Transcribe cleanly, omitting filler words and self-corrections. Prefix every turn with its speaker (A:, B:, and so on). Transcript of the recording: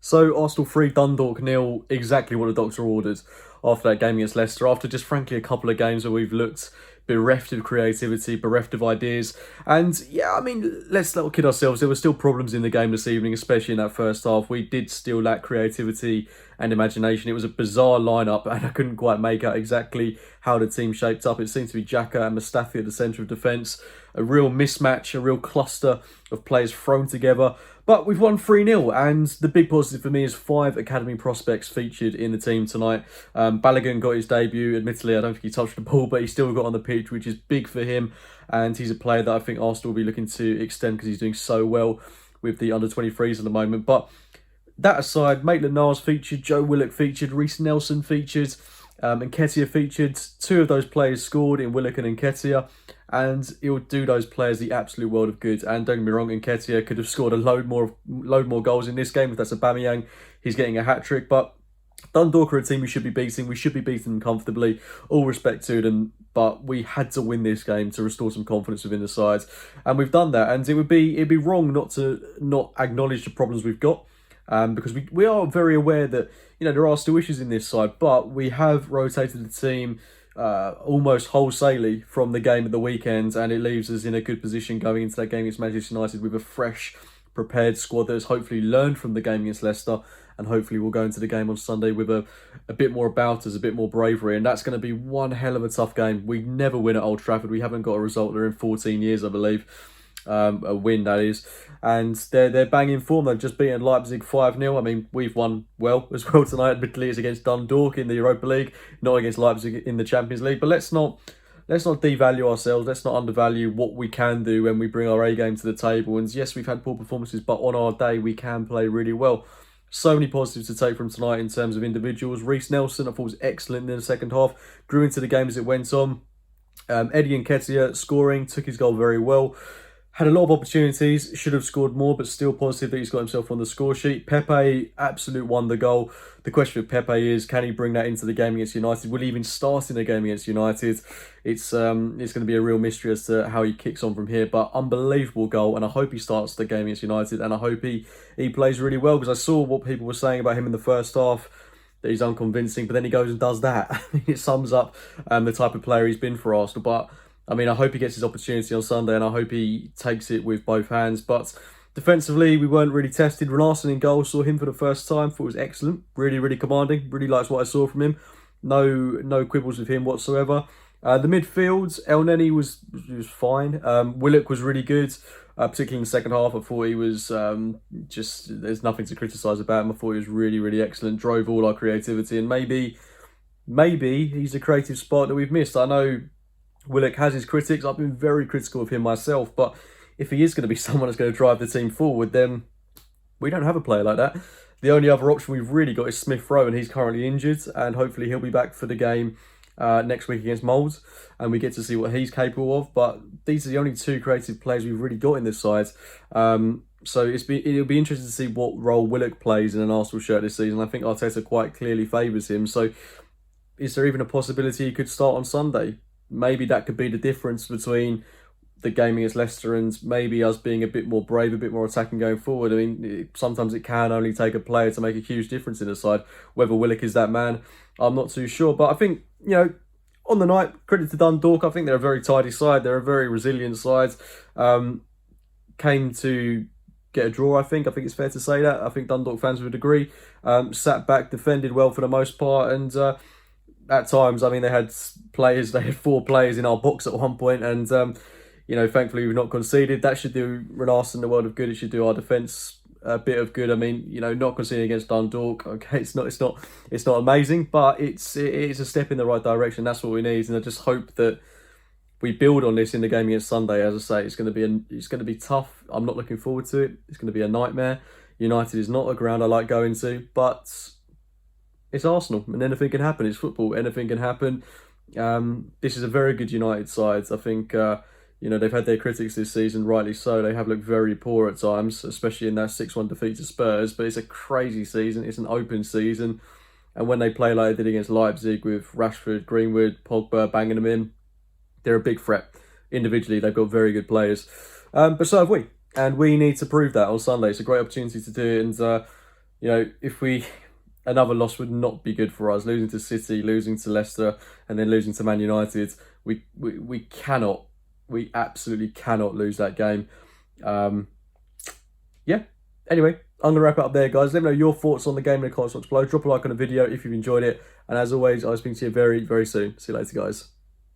A: So Arsenal 3, Dundalk nil, exactly what the doctor ordered after that game against Leicester. After just frankly a couple of games where we've looked bereft of creativity, bereft of ideas. And yeah, I mean, let's not kid ourselves. There were still problems in the game this evening, especially in that first half. We did still lack creativity and imagination. It was a bizarre lineup, and I couldn't quite make out exactly how the team shaped up. It seemed to be Xhaka and Mustafi at the centre of defence. A real mismatch, a real cluster of players thrown together. But we've won 3-0, and the big positive for me is 5 academy prospects featured in the team tonight. Balogun got his debut. Admittedly, I don't think he touched the ball, but he still got on the pitch, which is big for him. And he's a player that I think Arsenal will be looking to extend because he's doing so well with the under-23s at the moment. But that aside, Maitland-Niles featured, Joe Willock featured, Reece Nelson featured, and Nketiah featured. 2 of those players scored in Willock and Nketiah, and it will do those players the absolute world of good. And don't get me wrong, Nketiah could have scored a load more goals in this game. If that's Aubameyang, he's getting a hat-trick. But Dundalk are a team we should be beating. We should be beating them comfortably. All respect to them, but we had to win this game to restore some confidence within the side, and we've done that. And it'd be wrong not to acknowledge the problems we've got. Because we are very aware that, you know, there are still issues in this side, but we have rotated the team almost wholesalely from the game at the weekend, and it leaves us in a good position going into that game against Manchester United with a fresh, prepared squad that has hopefully learned from the game against Leicester, and hopefully we'll go into the game on Sunday with a bit more about us, a bit more bravery, and that's going to be one hell of a tough game. We never win at Old Trafford. We haven't got a result there in 14 years, I believe. A win, that is, and they're banging form. They've just beaten Leipzig 5-0. I mean, we've won well as well tonight. Admittedly, it's against Dundalk in the Europa League, not against Leipzig in the Champions League. But let's not devalue ourselves. Let's not undervalue what we can do when we bring our A game to the table. And yes, we've had poor performances, but on our day, we can play really well. So many positives to take from tonight in terms of individuals. Reece Nelson, I thought, was excellent in the second half. Grew into the game as it went on. Eddie Nketiah scoring, took his goal very well. Had a lot of opportunities, should have scored more, but still positive that he's got himself on the score sheet. Pepe, absolute wonder goal. The question with Pepe is, can he bring that into the game against United? Will he even start in the game against United? It's going to be a real mystery as to how he kicks on from here, but unbelievable goal, and I hope he starts the game against United, and I hope he plays really well, because I saw what people were saying about him in the first half, that he's unconvincing, but then he goes and does that. It sums up the type of player he's been for Arsenal, but I mean, I hope he gets his opportunity on Sunday, and I hope he takes it with both hands. But defensively, we weren't really tested. Renarson in goal, saw him for the first time, thought it was excellent. Really, really commanding. Really likes what I saw from him. No quibbles with him whatsoever. The midfield, El Neni was fine. Willock was really good, particularly in the second half. I thought he was there's nothing to criticise about him. I thought he was really, really excellent. Drove all our creativity, and maybe he's a creative spark that we've missed. I know Willock has his critics. I've been very critical of him myself, but if he is going to be someone that's going to drive the team forward, then we don't have a player like that. The only other option we've really got is Smith Rowe, and he's currently injured, and hopefully he'll be back for the game next week against Molde, and we get to see what he's capable of. But these are the only 2 creative players we've really got in this side. So it'll be interesting to see what role Willock plays in an Arsenal shirt this season. I think Arteta quite clearly favours him. So is there even a possibility he could start on Sunday? Maybe that could be the difference between the game against Leicester and maybe us being a bit more brave, a bit more attacking going forward. I mean, sometimes it can only take a player to make a huge difference in the side. Whether Willock is that man, I'm not too sure. But I think, you know, on the night, credit to Dundalk. I think they're a very tidy side. They're a very resilient side. Came to get a draw, I think. It's fair to say that. I think Dundalk fans would agree. Sat back, defended well for the most part, and at times, I mean, they had 4 players in our box at one point, and you know, thankfully we've not conceded. That should do Renarson the world of good. It should do our defence a bit of good. I mean, you know, not conceding against Dundalk, okay, it's not amazing, but it's a step in the right direction. That's what we need, and I just hope that we build on this in the game against Sunday. As I say, it's going to be tough. I'm not looking forward to it. It's going to be a nightmare. United is not a ground I like going to, but it's Arsenal, and anything can happen. It's football. Anything can happen. This is a very good United side. I think, you know, they've had their critics this season, rightly so. They have looked very poor at times, especially in that 6-1 defeat to Spurs. But it's a crazy season. It's an open season. And when they play like they did against Leipzig with Rashford, Greenwood, Pogba banging them in, they're a big threat. Individually, they've got very good players. But so have we. And we need to prove that on Sunday. It's a great opportunity to do it. And you know, if we another loss would not be good for us. Losing to City, losing to Leicester, and then losing to Man United, we cannot, we absolutely cannot lose that game. Yeah. Anyway, I'm gonna wrap it up there, guys. Let me know your thoughts on the game in the comments below. Drop a like on the video if you've enjoyed it, and as always, I'll speak to you very, very soon. See you later, guys.